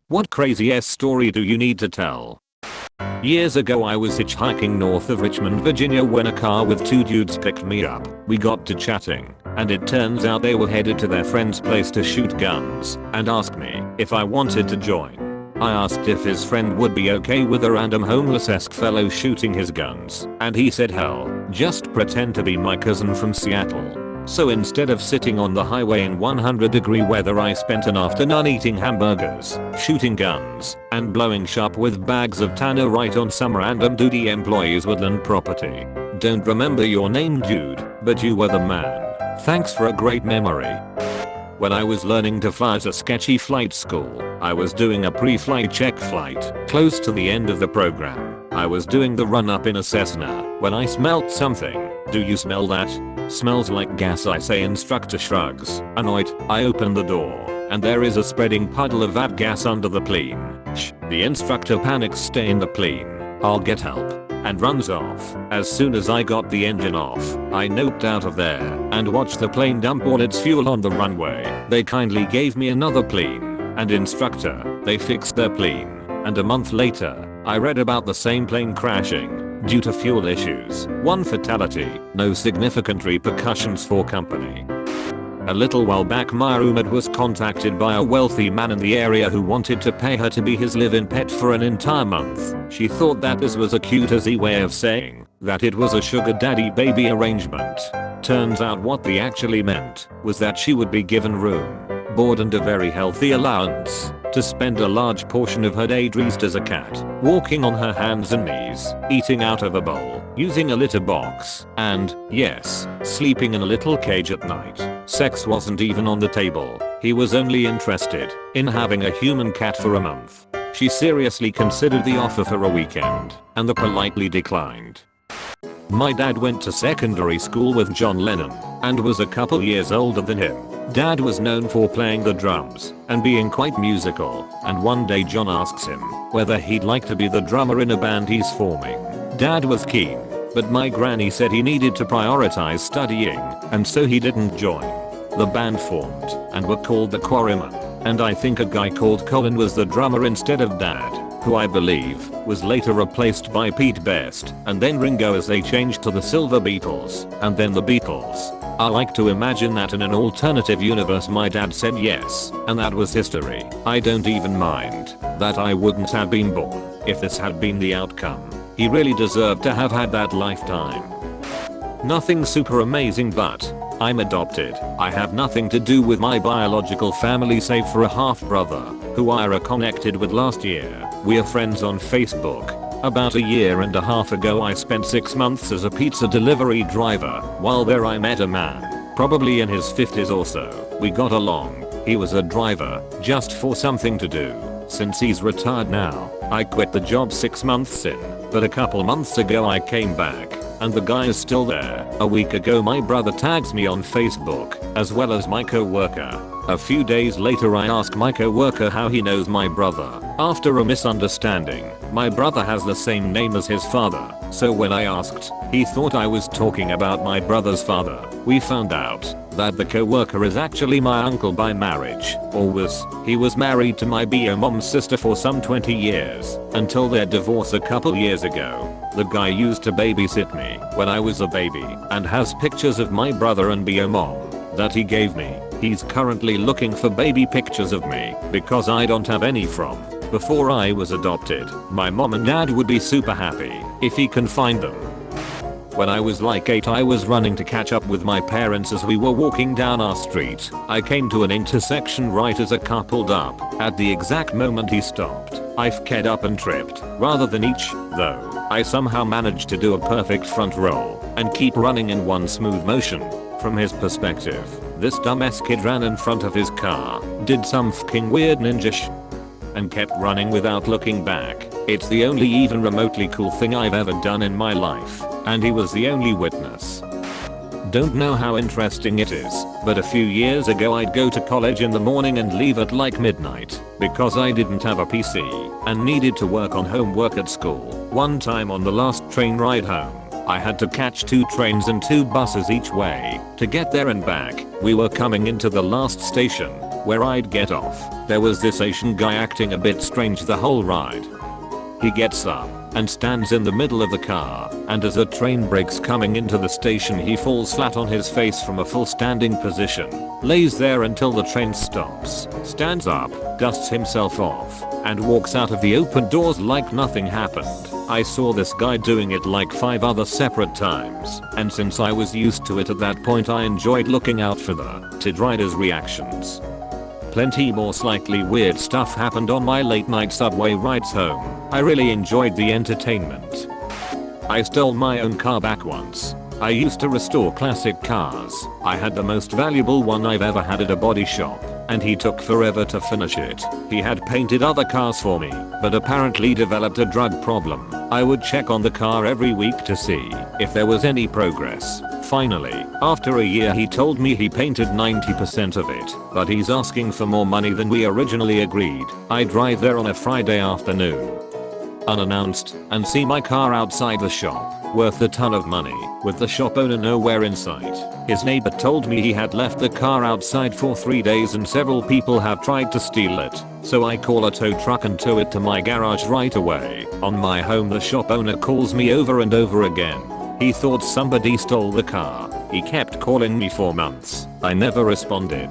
What crazy ass story do you need to tell? Years ago I was hitchhiking north of Richmond, Virginia when a car with two dudes picked me up. We got to chatting, and it turns out they were headed to their friend's place to shoot guns, and asked me if I wanted to join. I asked if his friend would be okay with a random homeless-esque fellow shooting his guns, and he said hell, just pretend to be my cousin from Seattle. So instead of sitting on the highway in 100-degree weather, I spent an afternoon eating hamburgers, shooting guns, and blowing shop with bags of tannerite on some random duty employee's woodland property. Don't remember your name, dude, but you were the man. Thanks for a great memory. When I was learning to fly at a sketchy flight school, I was doing a pre-flight check flight. Close to the end of the program, I was doing the run-up in a Cessna when I smelt something. Do you smell that? Smells like gas, I say. Instructor shrugs. Annoyed, I open the door, and there is a spreading puddle of that gas under the plane. Shh. The instructor panics, stay in the plane, I'll get help, and runs off. As soon as I got the engine off, I noped out of there and watched the plane dump all its fuel on the runway. They kindly gave me another plane and instructor. They fixed their plane, and a month later, I read about the same plane crashing due to fuel issues. One fatality, no significant repercussions for company. A little while back, my roommate was contacted by a wealthy man in the area who wanted to pay her to be his live-in pet for an entire month. She thought that this was a cute easy way of saying that it was a sugar daddy baby arrangement. Turns out what they actually meant was that she would be given room, board and a very healthy allowance to spend a large portion of her day dressed as a cat, walking on her hands and knees, eating out of a bowl, using a litter box, and, yes, sleeping in a little cage at night. Sex wasn't even on the table. He was only interested in having a human cat for a month. She seriously considered the offer for a weekend, and politely declined. My dad went to secondary school with John Lennon and was a couple years older than him. Dad was known for playing the drums and being quite musical, and one day John asks him whether he'd like to be the drummer in a band he's forming. Dad was keen, but my granny said he needed to prioritize studying, and so he didn't join. The band formed and were called the Quarrymen, and I think a guy called Colin was the drummer instead of Dad, who I believe was later replaced by Pete Best and then Ringo as they changed to the Silver Beatles and then the Beatles. I like to imagine that in an alternative universe my dad said yes, and that was history. I don't even mind that I wouldn't have been born if this had been the outcome. He really deserved to have had that lifetime. Nothing super amazing, but I'm adopted. I have nothing to do with my biological family save for a half-brother who I reconnected with last year. We are friends on Facebook. About a year and a half ago I spent 6 months as a pizza delivery driver. While there I met a man, probably in his 50s or so. We got along. He was a driver, just for something to do. Since he's retired now, I quit the job 6 months in, but a couple months ago I came back, and the guy is still there. A week ago my brother tags me on Facebook, as well as my co-worker. A few days later I ask my co-worker how he knows my brother. After a misunderstanding, my brother has the same name as his father, so when I asked, he thought I was talking about my brother's father. We found out that the co-worker is actually my uncle by marriage, or he was married to my bio mom's sister for some 20 years, until their divorce a couple years ago. The guy used to babysit me when I was a baby, and has pictures of my brother and bio mom that he gave me. He's currently looking for baby pictures of me because I don't have any from before I was adopted. My mom and dad would be super happy if he can find them. When I was like 8 I was running to catch up with my parents as we were walking down our street. I came to an intersection right as a car pulled up. At the exact moment he stopped, I f'd up and tripped. Rather than each, though, I somehow managed to do a perfect front roll and keep running in one smooth motion. From his perspective, this dumbass kid ran in front of his car, did some fucking weird ninja and kept running without looking back. It's the only even remotely cool thing I've ever done in my life, and he was the only witness. Don't know how interesting it is, but a few years ago I'd go to college in the morning and leave at like midnight, because I didn't have a PC, and needed to work on homework at school. One time on the last train ride home, I had to catch 2 trains and 2 buses each way to get there and back. We were coming into the last station where I'd get off, there was this Asian guy acting a bit strange the whole ride. He gets up and stands in the middle of the car, and as the train brakes coming into the station he falls flat on his face from a full standing position, lays there until the train stops, stands up, dusts himself off, and walks out of the open doors like nothing happened. I saw this guy doing it like 5 other separate times, and since I was used to it at that point I enjoyed looking out for the TID riders' reactions. Plenty more slightly weird stuff happened on my late night subway rides home. I really enjoyed the entertainment. I stole my own car back once. I used to restore classic cars. I had the most valuable one I've ever had at a body shop, and he took forever to finish it. He had painted other cars for me, but apparently developed a drug problem. I would check on the car every week to see if there was any progress. Finally, after a year he told me he painted 90% of it, but he's asking for more money than we originally agreed. I drive there on a Friday afternoon, unannounced, and see my car outside the shop, worth a ton of money, with the shop owner nowhere in sight. His neighbor told me he had left the car outside for 3 days and several people have tried to steal it, so I call a tow truck and tow it to my garage right away. On my home the shop owner calls me over and over again. He thought somebody stole the car. He kept calling me for months. I never responded.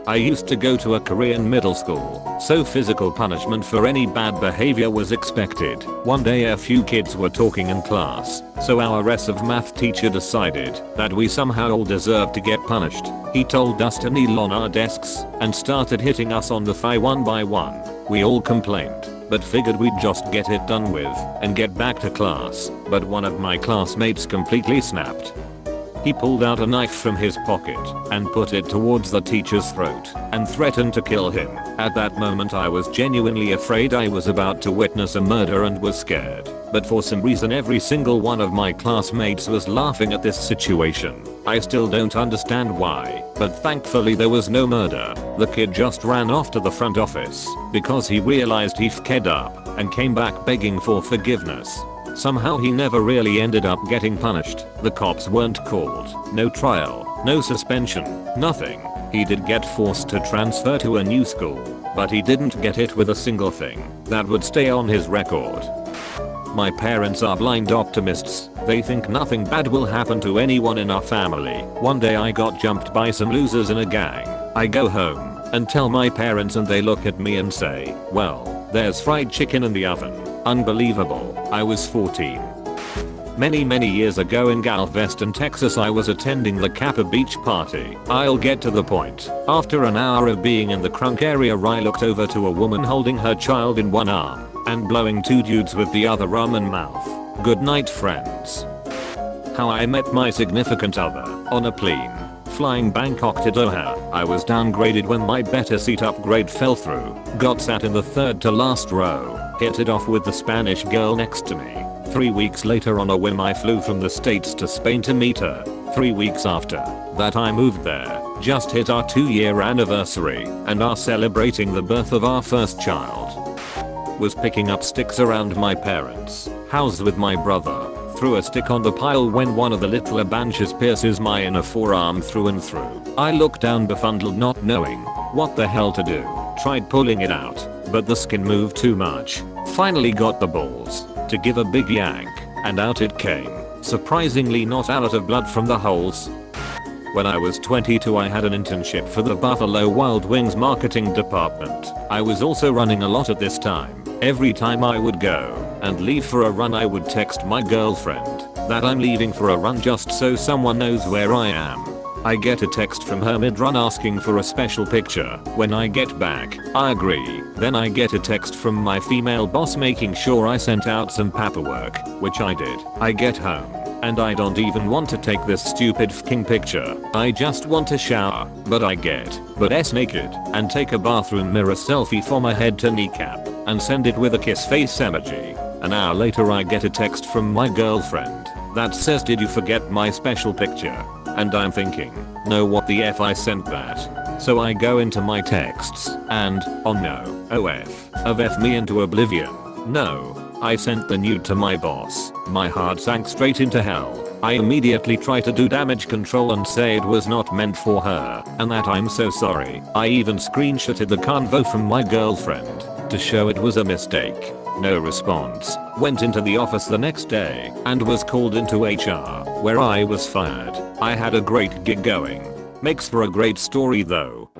I used to go to a Korean middle school, so physical punishment for any bad behavior was expected. One day a few kids were talking in class, so our SF math teacher decided that we somehow all deserved to get punished. He told us to kneel on our desks and started hitting us on the thigh one by one. We all complained, but figured we'd just get it done with and get back to class, but one of my classmates completely snapped. He pulled out a knife from his pocket and put it towards the teacher's throat and threatened to kill him. At that moment I was genuinely afraid I was about to witness a murder and was scared. But for some reason every single one of my classmates was laughing at this situation. I still don't understand why, but thankfully there was no murder. The kid just ran off to the front office because he realized he f***ed up and came back begging for forgiveness. Somehow he never really ended up getting punished. The cops weren't called. No trial, no suspension, nothing. He did get forced to transfer to a new school, but he didn't get hit with a single thing that would stay on his record. My parents are blind optimists. They think nothing bad will happen to anyone in our family. One day I got jumped by some losers in a gang. I go home and tell my parents and they look at me and say, well, there's fried chicken in the oven. Unbelievable. I was 14. Many years ago in Galveston, Texas, I was attending the Kappa Beach party. I'll get to the point. After an hour of being in the crunk area I looked over to a woman holding her child in one arm and blowing 2 dudes with the other arm and mouth. Good night, friends. How I met my significant other. On a plane. Flying Bangkok to Doha. I was downgraded when my better seat upgrade fell through. Got sat in the third to last row. Hit it off with the Spanish girl next to me. 3 weeks later on a whim I flew from the States to Spain to meet her. 3 weeks after that I moved there. Just hit our 2-year anniversary and are celebrating the birth of our first child. Was picking up sticks around my parents' house with my brother. Threw a stick on the pile when one of the little bunches pierces my inner forearm through and through. I looked down befuddled, not knowing what the hell to do. Tried pulling it out, but the skin moved too much. Finally got the balls to give a big yank, and out it came. Surprisingly not out of blood from the holes. When I was 22 I had an internship for the Buffalo Wild Wings marketing department. I was also running a lot at this time. Every time I would go and leave for a run I would text my girlfriend that I'm leaving for a run just so someone knows where I am. I get a text from her mid-run asking for a special picture. When I get back, I agree. Then I get a text from my female boss making sure I sent out some paperwork, which I did. I get home, and I don't even want to take this stupid fucking picture. I just want to shower, but I get butt-ass naked and take a bathroom mirror selfie for my head to kneecap and send it with a kiss face emoji. An hour later I get a text from my girlfriend that says, did you forget my special picture? And I'm thinking, no, what the f, I sent that. So I go into my texts and, oh no, of F me into oblivion. No, I sent the nude to my boss. My heart sank straight into hell. I immediately try to do damage control and say it was not meant for her and that I'm so sorry. I even screenshotted the convo from my girlfriend to show it was a mistake. No response. Went into the office the next day and was called into HR, where I was fired. I had a great gig going. Makes for a great story though.